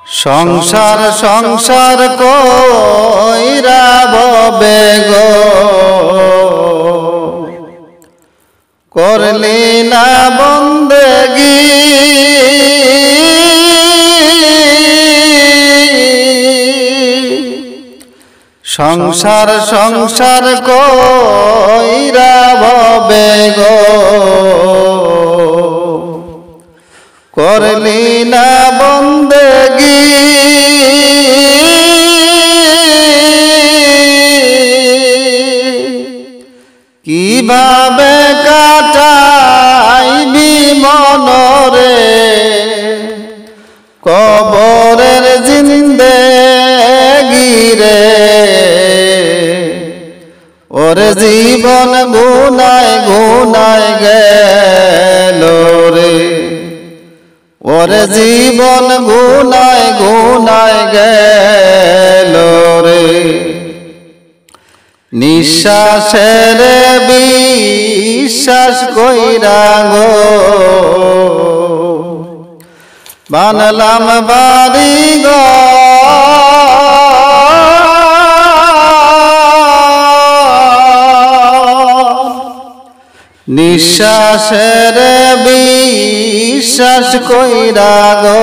সংসার সংসার কইরা ভবে গো করলি না বন্দেগি সংসার সংসার কইরা ভবে গো করলি না বন্দেগি কিভাবে কাটাইবি মনরে কবরের জিন্দেগি রে ওরে জীবন গুনায় গুনায় গেল রে ওরে জীবন গুনায় গুনায় গেল রে নিঃশ্বাসের বিশ্বাস কইরা গো বানলাম বাড়ি গো নিঃশ্বাসের বিশ্বাস কইরা গো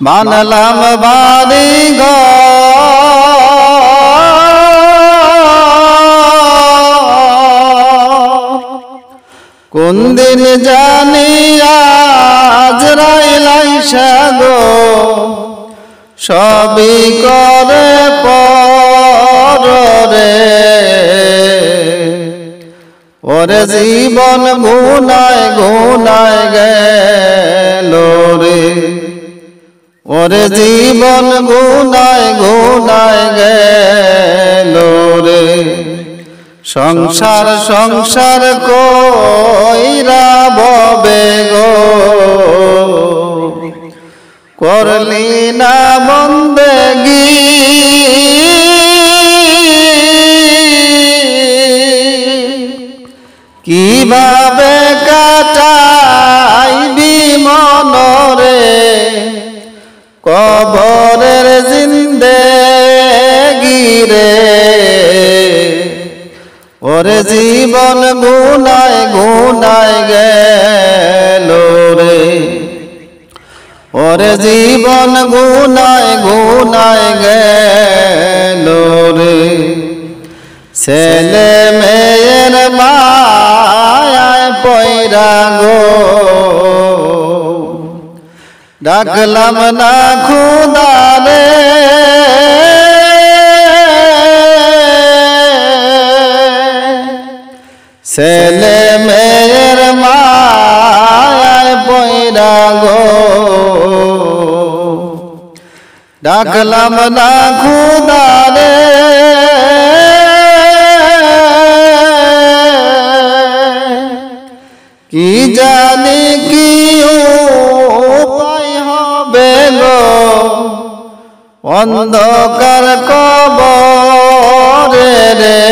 বানলাম বাড়ি গো কোন দিন জানি আজরাইল আইসা গো সবই করে পরে ওরে জীবন গুনায় গুনায় গেল রে ওরে জীবন গুনায় গুনায় গেল রে সংসার সংসার কইরা ভবে গো করলি না বন্দেগি কিভাবে কাটাইবি মনরে কবরের জিন্দেগি রে ওরে জীবন গুনায় গুনায় গেল রে ওরে জীবন গুনায় গুনায় গেল রে ছেলে মেয়ের মায়ায় পয়রা গো ডাকলাম না খুদা রে ছেলে মেয়ের মায়ায় পয়রা গো ডাকলাম না খুদা রে কি জানি কি উপায় হবে গো অন্ধকার কবরে রে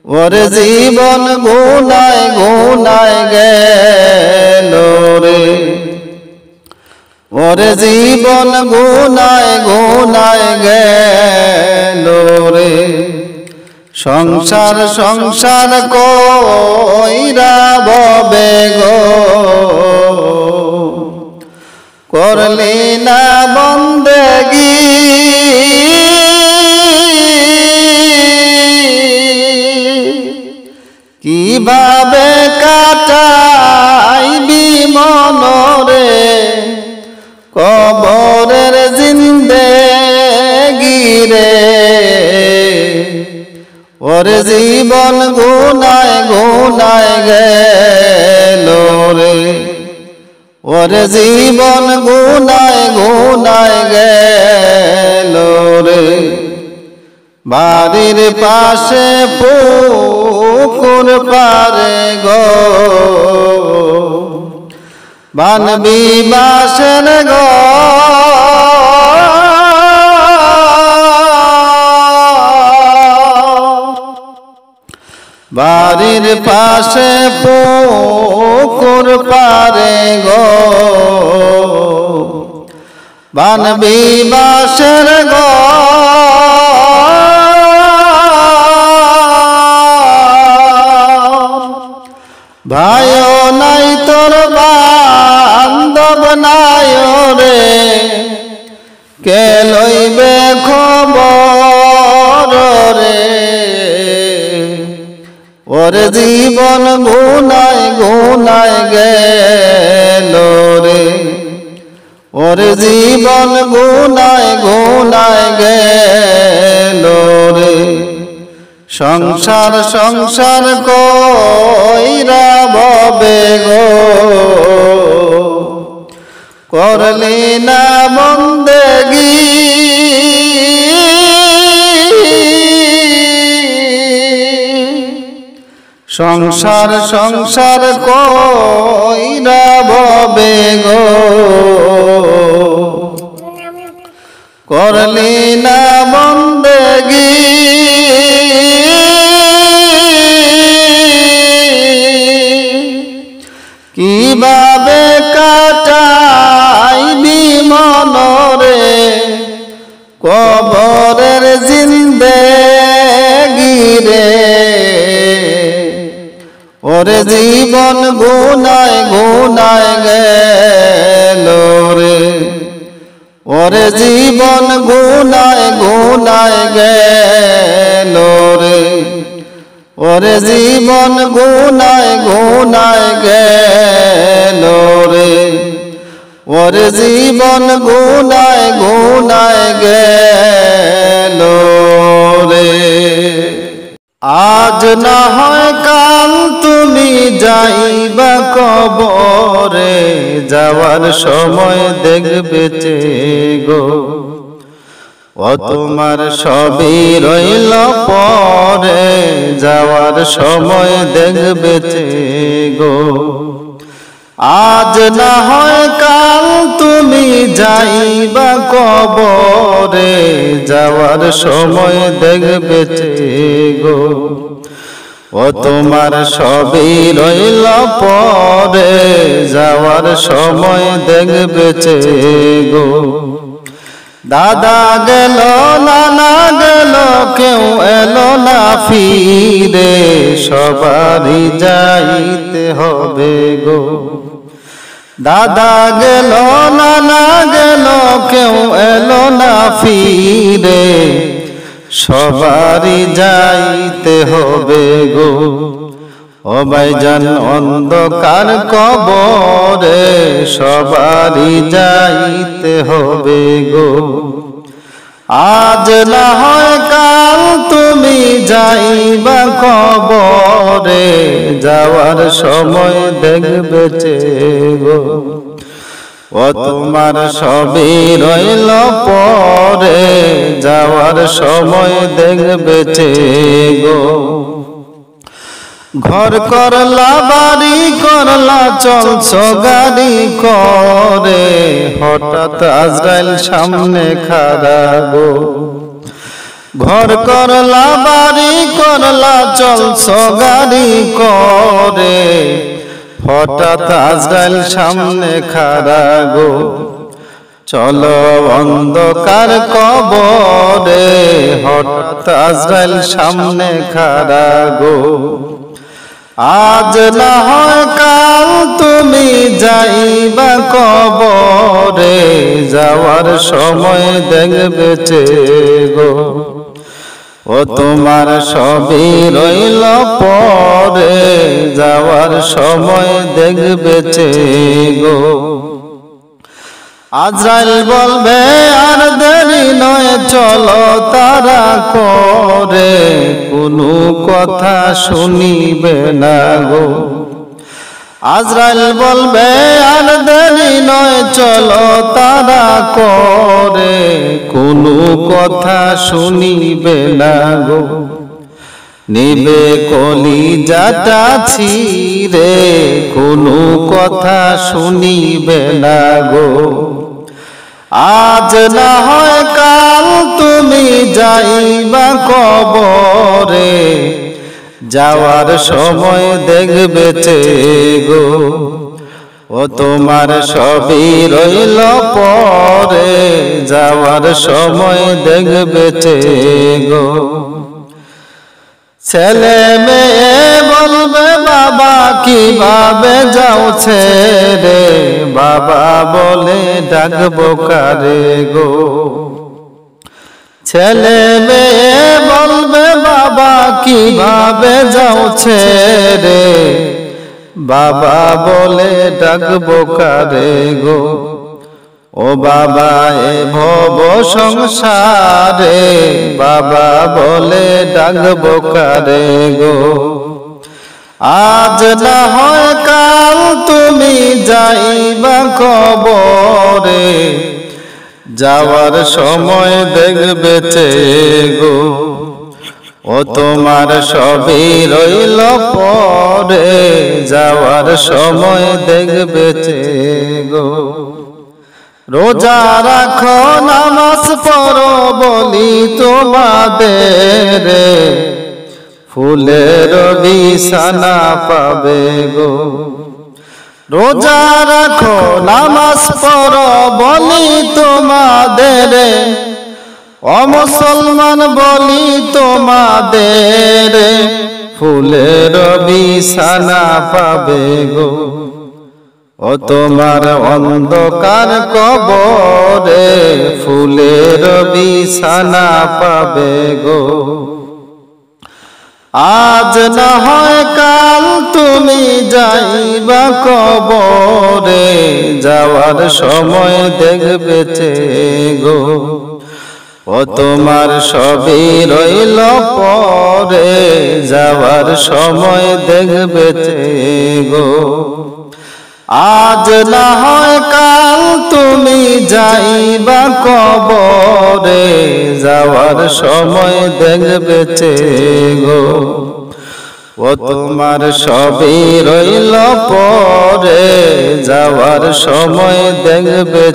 ওরে জীবন গুনায় গুনায় গেল রে ওরে জীবন গুনায় গুনায় গেল রে সংসার সংসার কইরা ভবে গো করলি না বন্দেগি কিভাবে কাটাইবি মনরে কবরের জিন্দেগি রে ওরে জীবন গুনায় গুনায় গেল রে ওরে জীবন গুনায় গুনায় গেল রে বাড়ির পাশে পুকুর পারে গো বানবি বাসের গো বাড়ির পাশে পুকুর পারে গো বানবি বাসের ভাইও নাই তোর বান্ধব নাই রে কে লইবে খবর রে ওরে জীবন গুনায় গুনায় গেল রে ওরে জীবন গুনায় গুনায় গেল রে সংসার সংসার কইরা ভবে গো করলি না বন্দেগি সংসার সংসার কইরা ভবে গো করলি না বন্দেগি কিভাবে কাটাইবি মনরে কবরের জিন্দেগি রে ওরে জীবন গুনায় গুনায় গেল রে ওরে জীবন গুনায় গুনায় গেল রে ওরে জীবন গুনায় গুনায় গেল রে ওরে জীবন গুনায় গুনায় গেল রে আজ না হয় কাল তুমি যাইবা কবরে যাওয়ার সময় দেখবে গো ও তোমার সবই রইল পরে যাওয়ার সময় দেখবে গো আজ না হয় কাল তুমি যাইবা কবরে যাওয়ার সময় দেখবে গো ও তোমার সবই রইল পরে যাওয়ার সময় দেখবে গো দাদা গেল নানা গেল কেউ এলো না ফিরে সবারই যাইতে হবে গো দাদা গেল নানা গেল কেউ এলো না ফিরে সবারই যাইতে হবে গো ও ভাইজান অন্ধকার কবরে সবারই যাইতে হবে গো আজ না হয় কাল তুমি যাইবা কবরে যাওয়ার সময় দেখবে গো ও তোমার সবই রইল পরে যাওয়ার সময় দেখবে গো ঘর করলা বাড়ি করলা চলছ গাড়ি করে হঠাৎ আজরাইল সামনে খাড়া গো ঘর করলা বাড়ি করলা চলছ গাড়ি করে হঠাৎ আজরাইল সামনে খাড়া গো চলো অন্ধকার কবরে হঠাৎ আজরাইল সামনে খাড়া গো আজ না হয় কাল তুমি যাইবা কবরে যাওয়ার সময় দেখবে গো ও তোমার সবই রইল পরে যাওয়ার সময় দেখবে গো আজরাইল বলবে আর দেরি নয় চলো তারা করে কোনো কথা শুনিবে না গো আজরাইল বলবে আর দেরি নয় চলো তারা করে কোনো কথা শুনিবে না গো নিবে কলিজাটা ছিঁড়ে কোনো কথা শুনিবে না গো আজ না হয় কাল তুমি যাইবা কবরে যাওয়ার সময় দেখবে গো ও তোমার সবই রইল পরে যাওয়ার সময় দেখবে গো ছেলে মেয়ে বলবে বাবা কিভাবে যাও ছেড়ে বাবা বলে ডাকবো কারে গো ছেলে মেয়ে বলবে বাবা কিভাবে যাও ছেড়ে বাবা বলে ডাকবো কারে গো ও বাবা এ ভব সংসারে বাবা বলে ডাকবো কারে গো আজ না হয় কাল তুমি যাইবা কবরে যাওয়ার সময় দেখবে গো ও তোমার সবই রইল পরে যাওয়ার সময় দেখবে গো রোজা রাখো নামাজ পড়ো বলি তোমাদের ফুলের বিছানা পাবে গো রোজা রাখো নামাজ পড়ো বলি তোমাদের ও মুসলমান বলি তোমাদের ফুলের বিছানা পাবে গো ও তোমার অন্ধকার কবরে ফুলের বিছানা পাবে গো আজ না হয় কাল তুমি যাইবা কবরে যাওয়ার সময় দেখবে গো ও তোমার সবই রইল পরে যাওয়ার সময় দেখবে গো আজ না হয় কাল তুমি যাইবা কবরে যাওয়ার সময় দেখবে গো ও তোমার সবই রইল পরে যাওয়ার সময় দেখবে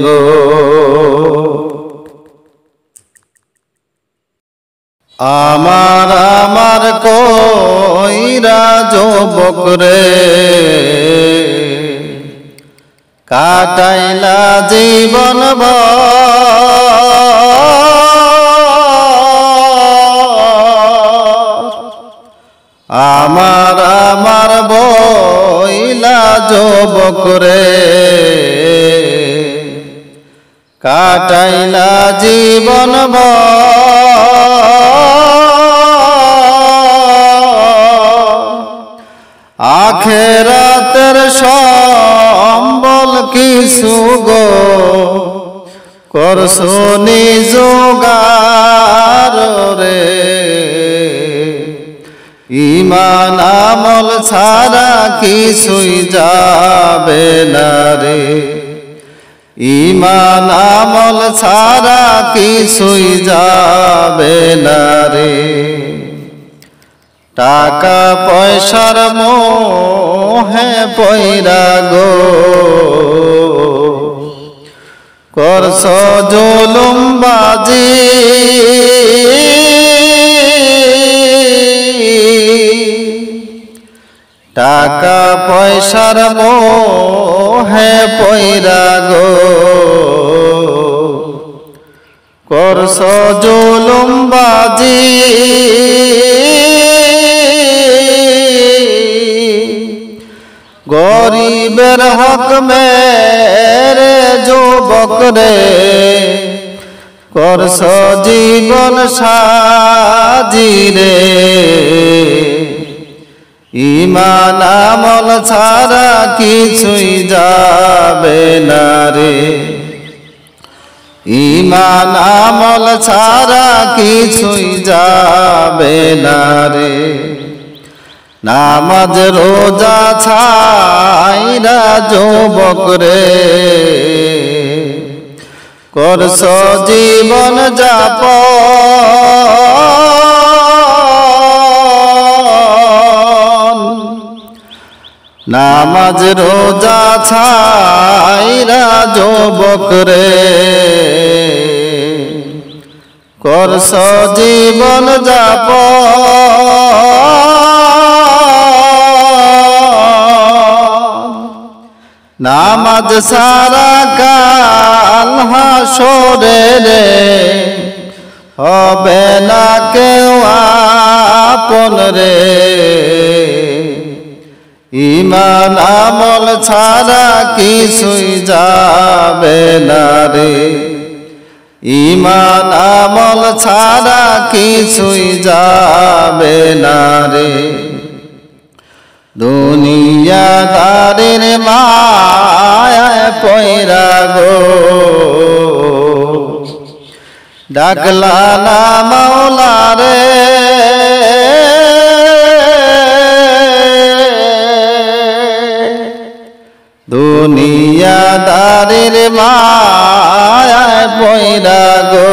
গো আমার আমার কইরা যুবক রে কাটাইলা জীবন আমার আমার বইলা যুবক রে কাটাইলা জীবন আখেরাতের সম্বল কিছু গো করছো নিজগার রে ঈমান আমল ছাড়া কিছুই যাবে না রে ঈমান আমল ছাড়া কিছুই যাবে না রে টাকা পয়সার মোহে পয়রা গো করছ জুলুম বাজি টাকা পয়সার মোহে পয়রা গো করছ জুলুম বাজি গরিবের হক মেরে যুবক রে করছ জীবন সাজি রে ঈমান আমল ছাড়া কিছুই যাবে না রে ঈমান আমল ছাড়া কিছুই যাবে না রে নামাজ রোজা ছাইরা যুবক রে করছ জীবন যাপন নামাজ রোজা ছাইরা যুবক রে করছ জীবন যাপন নামাজ সারা কাল হাসরে রে হবে না কেউ আপন রে ঈমান আমল ছাড়া কিছুই যাবে না রে ঈমান আমল ছাড়া কিছুই যাবে না রে দুনিয়াদারের মায়ায় পয়রা গো ডাকলা না মাওলা রে দুনিয়াদারের মায়ায় পয়রা গো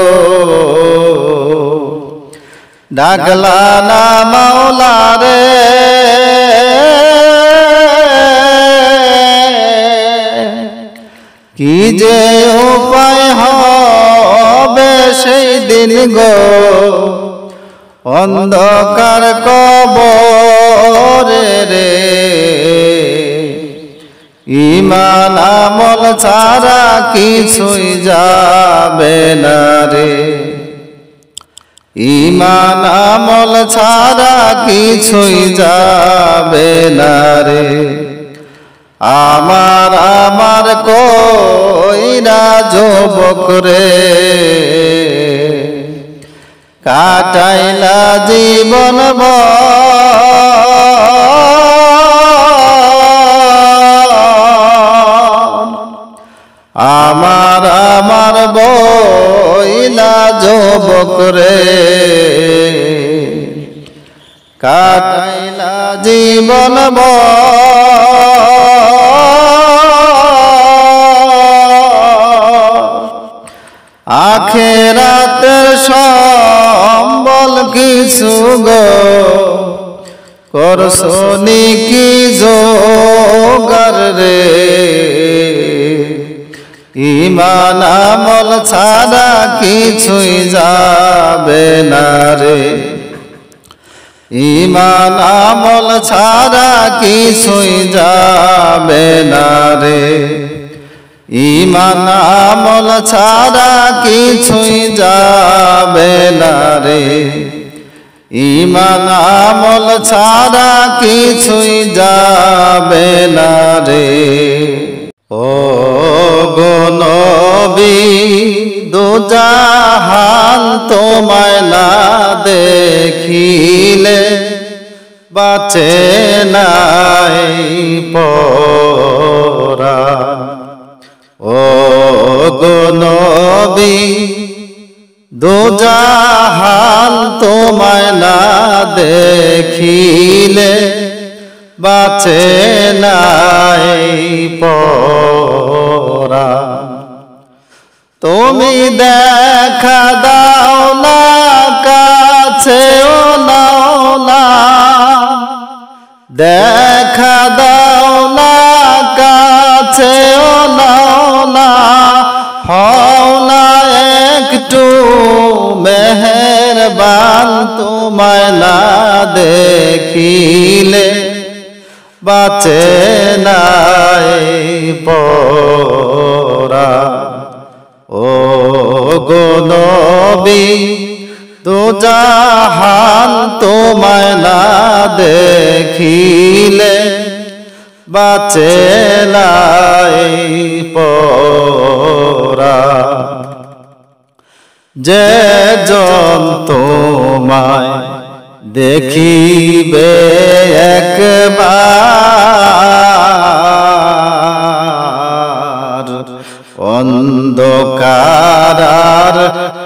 ডাকলা না মাওলা রে কি যে উপায় হবে সেই দিন গো অন্ধকার কবরে রে ঈমান আমল ছাড়া কিছুই যাবে না রে ঈমান আমল ছাড়া কিছুই যাবে না রে আমার কইরা যুবক রে কাটাইলা জীবন আমার বইলা যুবক রে কাটাইলা জীবন আখেরাতের সম্বল কিছু গো করছো কি জোগার রে ঈমান আমল ছাড়া কিছুই যাবে না রে ঈমান আমল ছাড়া কিছুই যাবে না রে ঈমান আমল ছাড়া কিছুই যাবে না রে ঈমান আমল ছাড়া কিছুই যাবে না রে ও গো নবী দুজাহান তোমায় না দেখিলে বাঁচে নাই পরা ও গো নবী দুজাহান তোমায় না দেখিলে বাঁচে নাই পরা তুমি দেখা দাও না কাছেও নাও না দেখা দাও না কাছেও নাও না হও না একটু মেহেরবান তোমায় না দেখিলে বাঁচে নাই পরা ও গো নবী দুজাহান তোমায় না দেখিলে বাঁচে নাই পরা যে জন তোমায় দেখিবে একবার অন্ধকার আর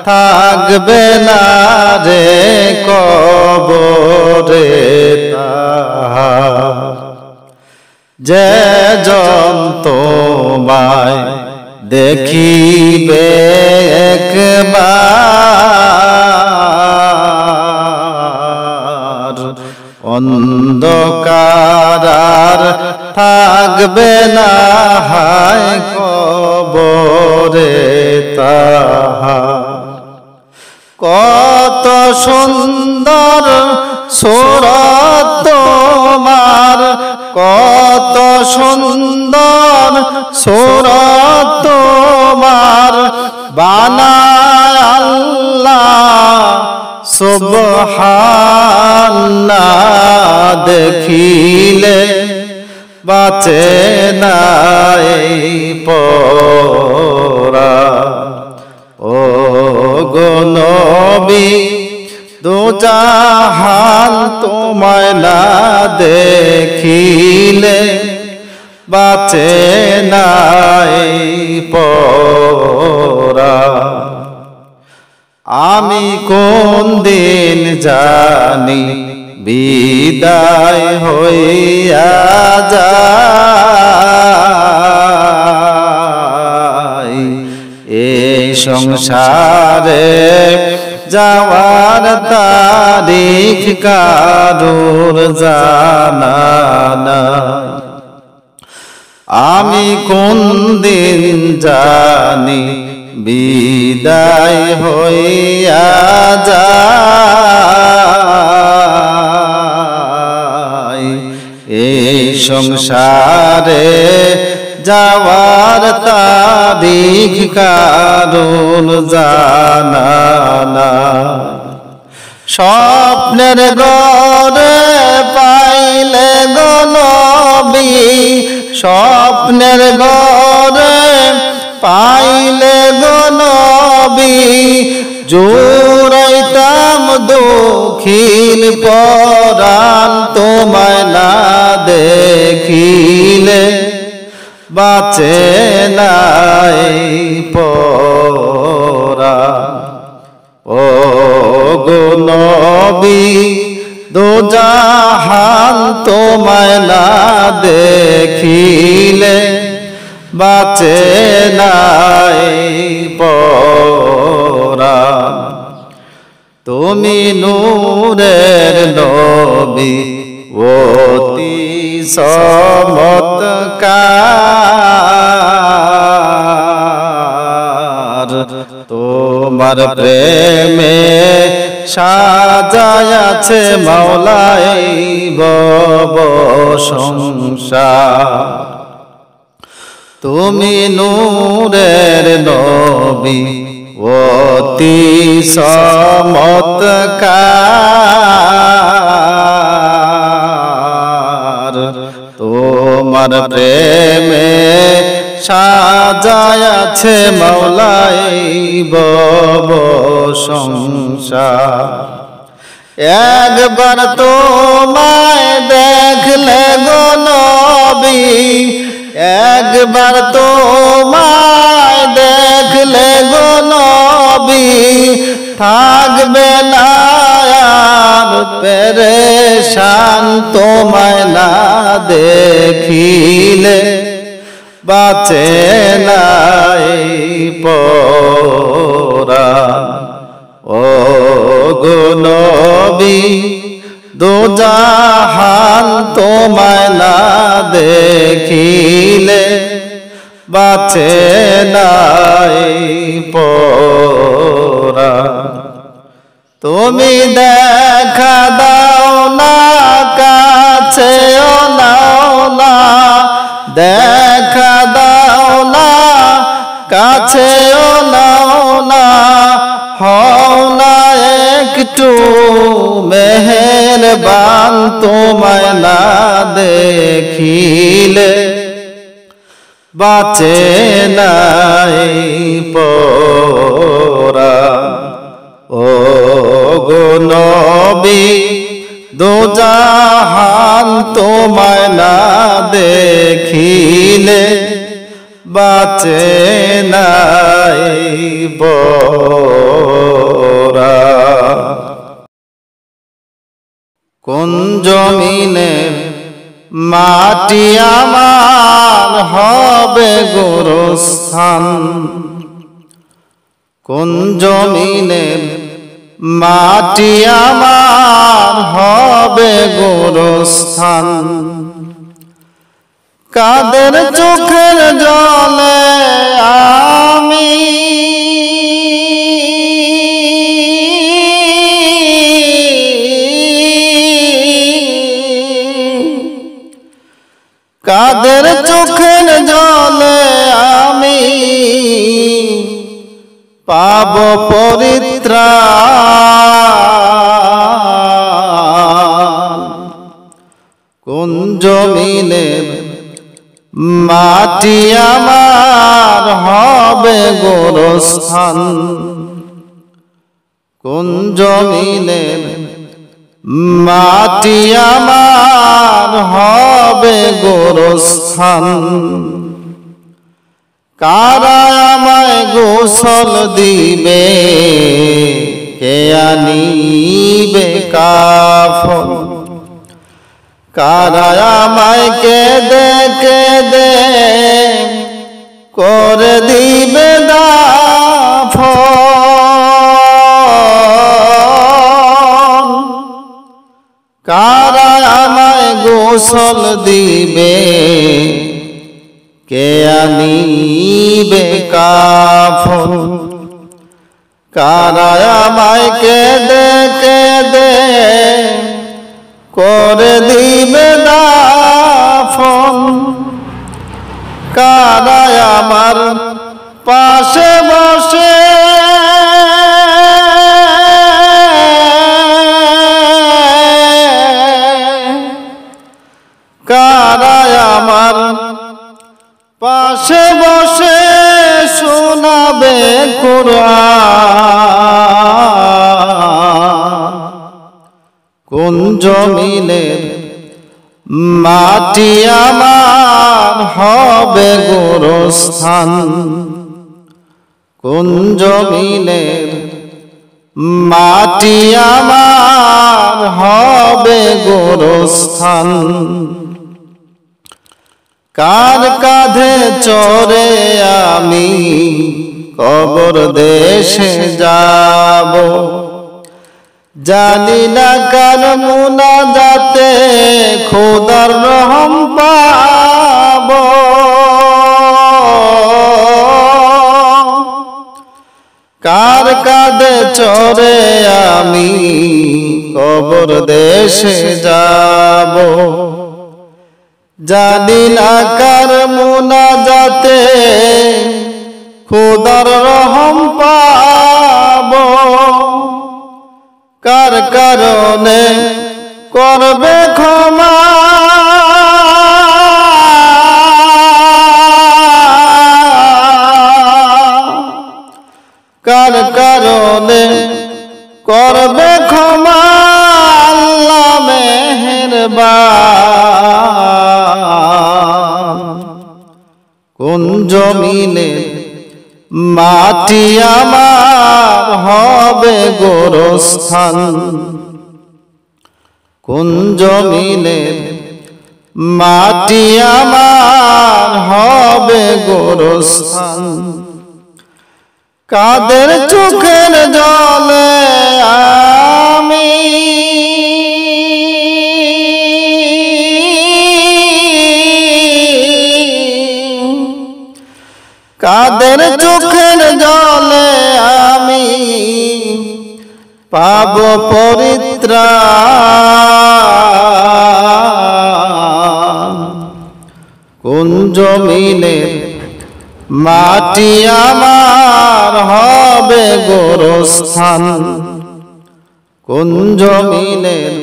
থাকবে না রে কবরে তাহার যে জন তোমায় দেখিবে একবার অন্ধকার আর থাকবে না হায় কবরে তাহার কত সুন্দর সুরত তোমার, কত সুন্দর সুরত তোমার, বানায় আল্লাহ সুবহানাল্লাহ। দেখিলে বাঁচে না এই পরা। ও গো নবী দুজাহান তোমায় না দেখিলে বাঁচে না এই পরা। আমি কোন দিন জানি বিদায় হইয়া যায়, এই সংসারে যাওয়ার তারিখ কারুর জানা নাই। আমি কোন দিন জানি বিদায় হইয়া যায়, এই সংসারে যাওয়ার তারিখ কারুর জানা নাই। স্বপ্নের ঘরে পাইলে গো নবী, স্বপ্নের ঘরে পাইলে গো নবী, জুড়াইতাম দুঃখীর পরাণ তোমায় না দেখিলে বাঁচে না এই পরাণ। ও গো নবী দুজাহান তোমায় না দেখিলে বাঁচে না এই পরাণ। তুমি নূরের নবী অতি চমৎকার, তোমার প্রেমে সাজায়াছে মাওলাই ভব সংসার। তুমি নূরের নবী অতি চমৎকার, তোমার প্রেমে সাজায়াছে মাওলাই ভব সংসার। একবার তোমায় দেখলে গো নবী, একবার তোমায় দেখলে গো নবী, থাকবে না আর পেরেশান তোমায় না দেখিলে বাঁচে না এই পরাণ। ও গো নবী দুজাহান তোমায় না দেখিলে বাঁচে না এই পরাণ। তুমি দেখা দাও না কাছেও নাও না, দেখা দাও না কাছেও নাও না, হও না একটু মেহেরবান তোমায় না দেখিলে বাঁচে না এই পরাণ। ও গো নবী দুজাহান তোমায় না দেখিলে বাঁচে না এই পরাণ। কোন জমিনের মাটি আমার হবে গোরস্থান, কোন জমিনের মাটি আমার হবে গোরস্থান। কাদের চোখের জলে আমি পাব পরিত্রাণ। কোন জমিনের মাটি আমার হবে গোরস্থান, কোন জমিনের মাটি আমার হবে গোরস্থান। কারা আমায় গোসল দিবে, কে আনিবে কাফন, কারা আমায় কেঁদে কেঁদে করে দিবে দাফন, কারা আমায় গোসল দিবে, কে আনিবে কাফন, কারা আমায় কেঁদে কেঁদে করে দিবে দাফন, কারা আমার পাশে বসে কারা আমার পাশে বসে শোনাবে কুরআন। কোন জমিনের মাটি আমার হবে গোরস্থান, কোন জমিনের মাটি আমার হবে গোরস্থান। কার কাঁধে চড়ে আমি কবর দেশে যাব, জানি না কার মুনাজাতে খোদার রহম পাব। কার কাঁধে চড়ে আমি কবর দেশে যাব, জানি না কার মুনাজাতে খোদার রহম পাব। কার কারণে করবে ক্ষমা, কার কারণে করবে ক্ষমা আল্লাহ মেহেরবান। কোন জমিনের মাটি আমার হবে গোরস্থান, কোন জমিনের মাটি আমার হবে গোরস্থান। কাদের চোখের জলে আমি কাদের চোখের জলে আমি পাব পরিত্রাণ। কোন জমিনের মাটি আমার হবে গোরস্থান, কোন জমিনের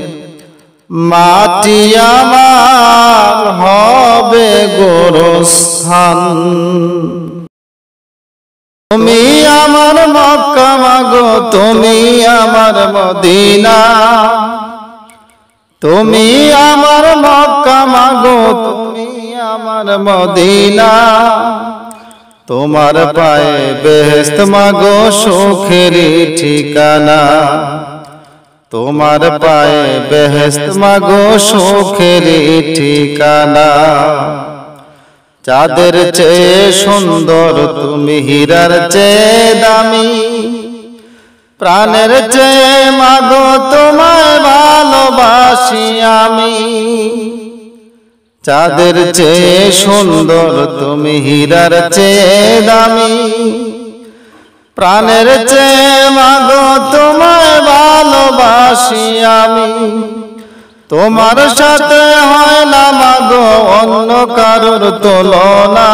মাটি আমার হবে গোরস্থান। তুমি আমার মক্কা মাগো, তুমি আমার মদিনা, তুমি আমার মক্কা মাগো, তুমি আমার মদিনা। তোমার পায়ে বেহেশত মাগো সুখের ঠিকানা, তোমার পায়ে বেহেশত মাগো সুখের ঠিকানা। চাঁদের চেয়ে সুন্দর তুমি, হীরার চেয়ে দামি, প্রাণের চেয়ে মাগো তোমায় ভালোবাসি আমি। চাঁদের চেয়ে সুন্দর তুমি, হীরার চেয়ে দামি, প্রাণের চেয়ে মাগো তোমায় ভালোবাসি আমি। তোমার সাথে হয় না মাগো অন্য কারোর তুলনা,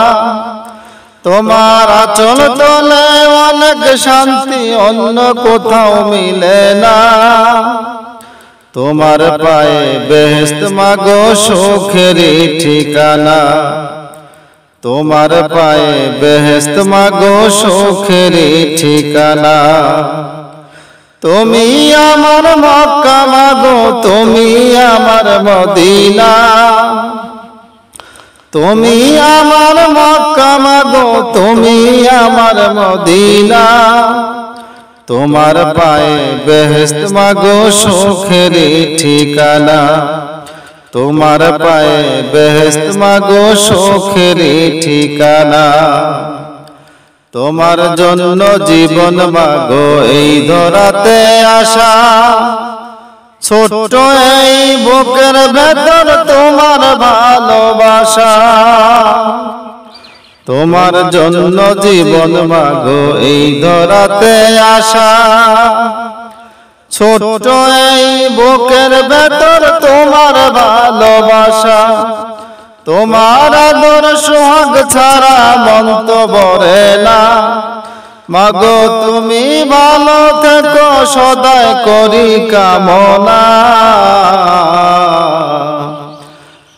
তোমার আঁচল তলে অনেক শান্তি অন্য কোথাও মিলে না। তোমার পায়ে বেহেশত মাগো সুখেরই ঠিকানা। তোমার পায়ে বেহেশত মাগো সুখেরই ঠিকানা। তুমি আমার মক্কা মাগো, তুমি আমার মদিনা। তুমি আমার মক্কা মাগো, তুমি আমার মদিনা। তোমার পায়ে বেহেশত মাগো সুখেরই ঠিকানা। তোমার পায়ে বেহেশত মাগো সুখেরই ঠিকানা। তোমার জন্য জীবন মাগো এই ধরাতে আসা। ছোট্ট এই বুকের ভেতর তোমার ভালোবাসা। তোমার জন্য জীবন মাগো এই ধরাতে আসা। ছোট্ট এই বুকের ভেতর তোমার ভালোবাসা। তোমার আদর সোহাগ ছাড়া মন তো ভরে না। মাগো তুমি ভালো থেকো সদাই করি কামনা।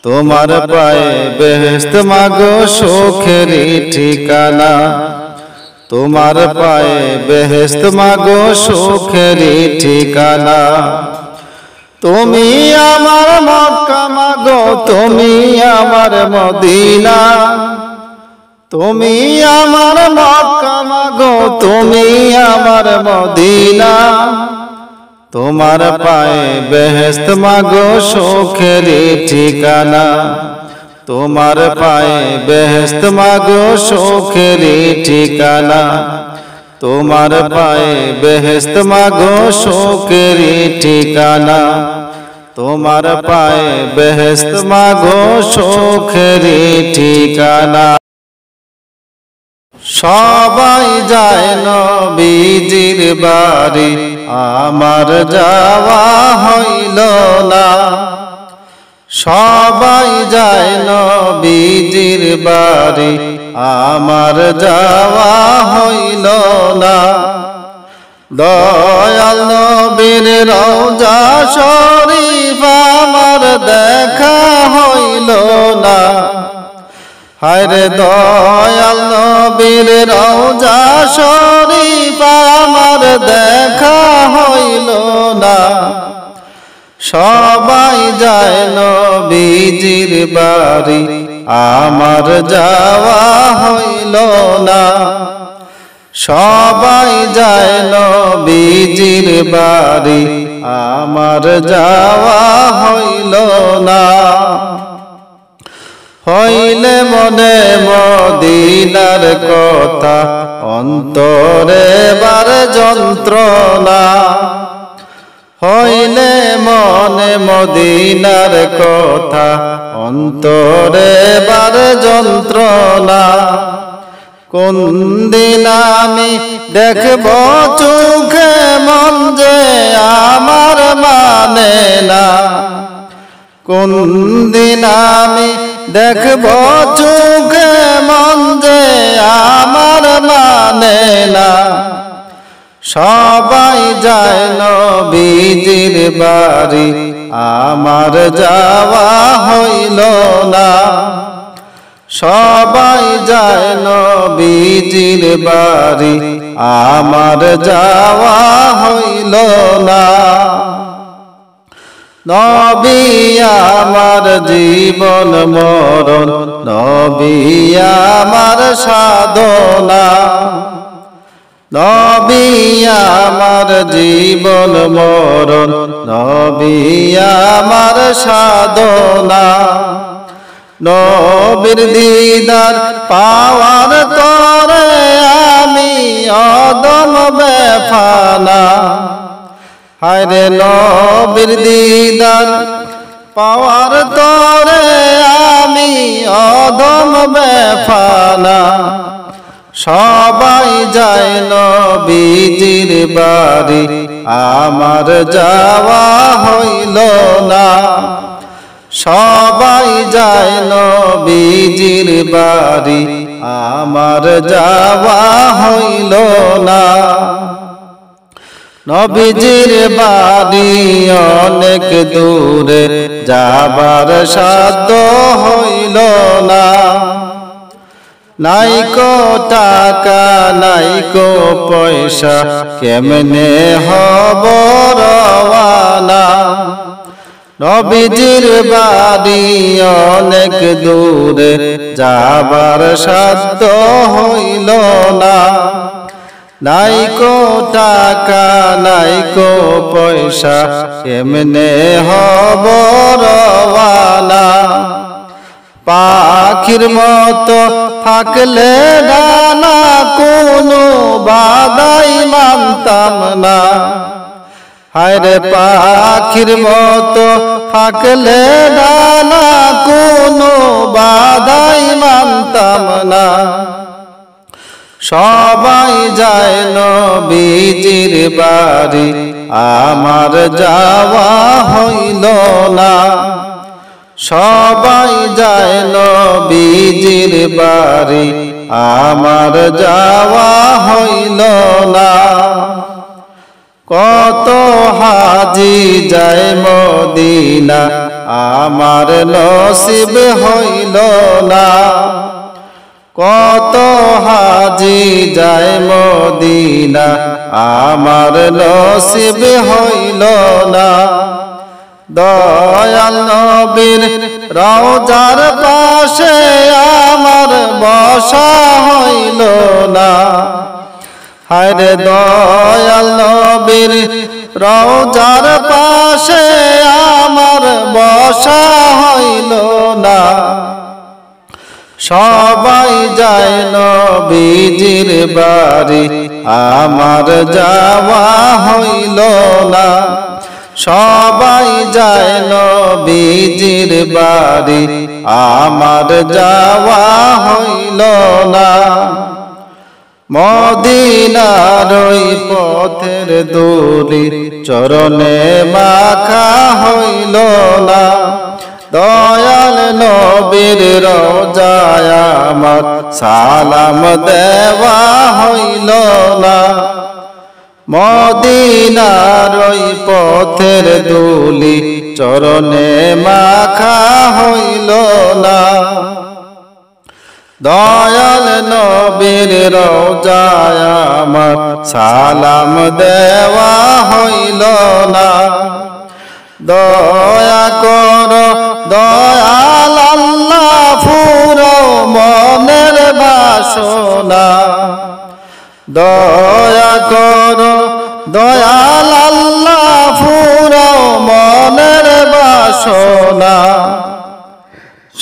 তোমার পায়ে বেহেশত মাগো সুখেরই ঠিকানা। তোমার পায়ে বেহেশত মাগো সুখেরই ঠিকানা। তুমি আমার মক্কা মাগো, তুমি আমার মদিনা। তুমি আমার মক্কা মাগো, তুমি আমার মদিনা। তোমার পায়ে বেহেশত মাগো সুখেরই ঠিকানা। তোমার পায়ে বেহেশত মাগো সুখেরই ঠিকানা। তোমার পায়ে বেহেশত মাগো সুখেরই ঠিকানা। তোমার পায়ে বেহেশত মাগো সুখেরই ঠিকানা। সবাই যায় নবীজির বাড়ি, আমার যাওয়া হইল না। সবাই যায় নবীজির বাড়ি, আমার যাওয়া হইল না। দয়াল নবীর রওজা শরীফ আমার দেখা হইল না। হায়রে দয়াল নবীর রওজা শরীফ আমার দেখা হইল না। সবাই যায় নবীজির বাড়ি, আমার যাওয়া হইল না। সবাই যায় নবীজির বাড়ি, আমার যাওয়া হইল না। হইলে মনে মদিনার কথা, অন্তরে বার যন্ত্রণা। হইলে মনে মদিনার কথা, অন্তরে বার যন্ত্রণা। কোন দিন আমি দেখব চোখে মন যে আমার মানে না। কোন দিন আমি দেখব চোখে মন যে আমার মানে না। সবাই যায় নবীজির বাড়ি, আমার যাওয়া হইল না। সবাই যায় নবীজির বাড়ি, আমার যাওয়া হইল না। নবী আমার জীবন মরণ, নবী আমার সাধনা। নবী আমার জীবন মরণ, নবী আমার সাধনা। নবীর দিদার পাওয়ার তরে আমি অদম বেফানা। হায়রে নবীর দিদার পাওয়ার তরে আমি অদম বেফানা। সবাই যায় নবীজির বাড়ি, আমার যাওয়া হইল না। সবাই যায় নবীজির বাড়ি, আমার যাওয়া হইল না। নবীজির বাড়ি অনেক দূরে, যাবার সাধ্য হইল না। নাইকো টাকা নাইকো পয়সা, কেমনে হব রওয়ানা। নবীজির বাড়ি অনেক দূরে, যাবার সাধ্য হইল না। নাইকো টাকা নাইকো পয়সা, কেমনে হব রওয়ানা। পাখির মতো থাকলে ডানা, কোনো বাধাই মানতাম না। হায়রে পাখির মতো থাকলে ডানা, কোনো বাধাই মানতাম না। সবাই যায় নবীজির বাড়ি, আমার যাওয়া হইল না। সবাই যায় নবীজির বাড়ি, আমার যাওয়া হইল না। কত হাজি যায় মদিনা, আমার নসিব হইল না। কত হাজি যায় মদিনা, আমার নসিব হইল না। দয়াল নবীর রওজার পাশে আমার বসা হইল না। হায়রে দয়াল নবীর রওজার পাশে আমার বসা হইল না। সবাই যায় নবীজির বাড়ি, আমার যাওয়া হইল না। সবাই যায় নবীজির বাড়ি, আমার যাওয়া হইল না। মদিনার ওই পথের ধুলি চরণে মাখা হইল না। দয়াল নবীর রওজায় আমার সালাম দেওয়া হইল না। মদিনার ওই পথের ধুলি চরণে মাখা হইল না। দয়াল নবীর রওজায় আমার সালাম দেওয়া হইল না। দয়া করো দয়াল আল্লাহ, ফুরো মনের বাসনা। দয়া করো দয়াল আল্লাহ, ফুরো মনের বাসনা।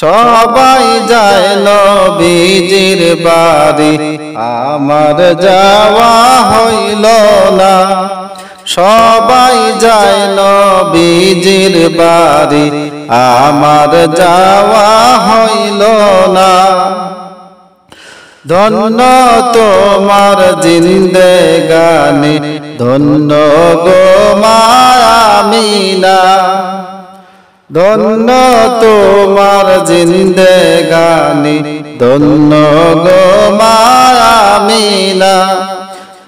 সবাই যায় নবীজির বাড়ি, আমার যাওয়া হইল না। সবাই যায় নবীজির বাড়ি, আমার যাওয়া হইল না। ধন্য তোমার জিন্দেগানি, ধন্য গো মা আমিনা। ধন্য তোমার জিন্দেগানি, ধন্য গো মা আমিনা।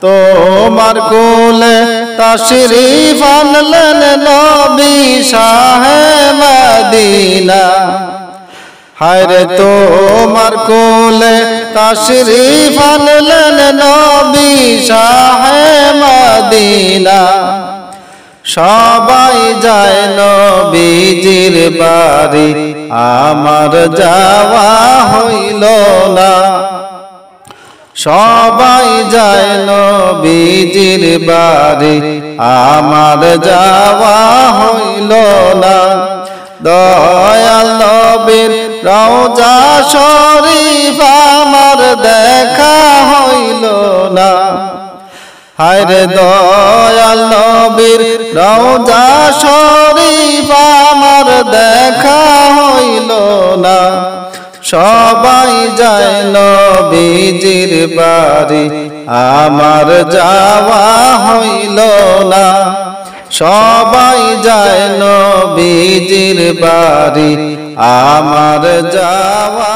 তোমার কোলে তাশরীফ আনলেন নবী শাহে মদিনা। হায়রে তোমার কোলে তাশরীফ আনলেন নবী শাহে মদিনা। সবাই যায় নবীজির বাড়ি, আমার যাওয়া হইল না। সবাই যায় নবীজির বাড়ি, আমার যাওয়া হইল না। দয়াল নবীর রওজা শরীফ আমার দেখা হইল না। হায়রে দয়াল নবীর রওজা শরীফ আমার দেখা হইল না। সবাই যায় নবীজির বাড়ি, আমার যাওয়া হইল না। সবাই যায় নবীজির বাড়ি, আমার যাওয়া